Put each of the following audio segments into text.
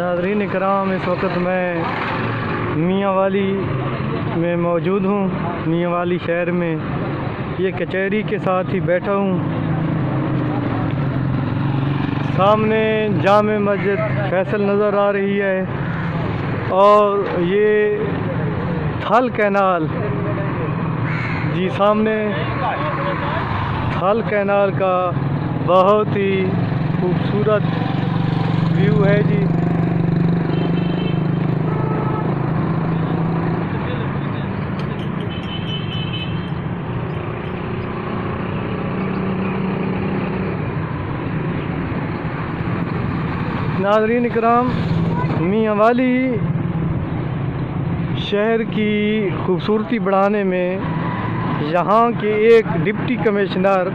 नाज़रीन इकराम, इस वक्त मैं मियाँ वाली में मौजूद हूँ। मियाँ वाली शहर में ये कचहरी के साथ ही बैठा हूँ। सामने जामे मस्जिद फैसल नज़र आ रही है और ये थल कैनाल, जी सामने थल कैनाल का बहुत ही खूबसूरत व्यू है जी। नाज़रीन इकराम, मियाँ वाली शहर की खूबसूरती बढ़ाने में यहाँ के एक डिप्टी कमिश्नर,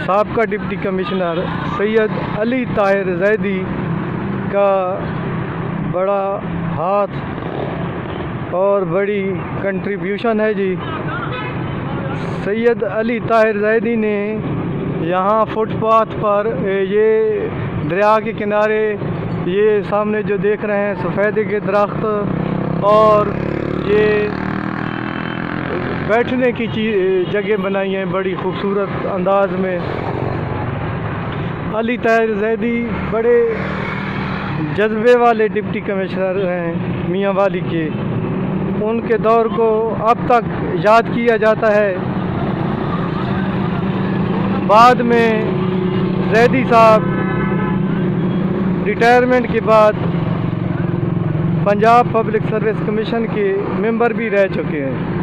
साबका डिप्टी कमिश्नर सैयद अली ताहिर जैदी का बड़ा हाथ और बड़ी कंट्रीब्यूशन है जी। सैयद अली ताहिर जैदी ने यहाँ फुटपाथ पर ये दरिया के किनारे ये सामने जो देख रहे हैं सफ़ेदे के दरख्त और ये बैठने की जगह बनाई हैं बड़ी खूबसूरत अंदाज में। अली ताहिर जैदी बड़े जज्बे वाले डिप्टी कमिश्नर हैं मियाँ वाली के। उनके दौर को अब तक याद किया जाता है। बाद में जैदी साहब रिटायरमेंट के बाद पंजाब पब्लिक सर्विस कमीशन के मेंबर भी रह चुके हैं।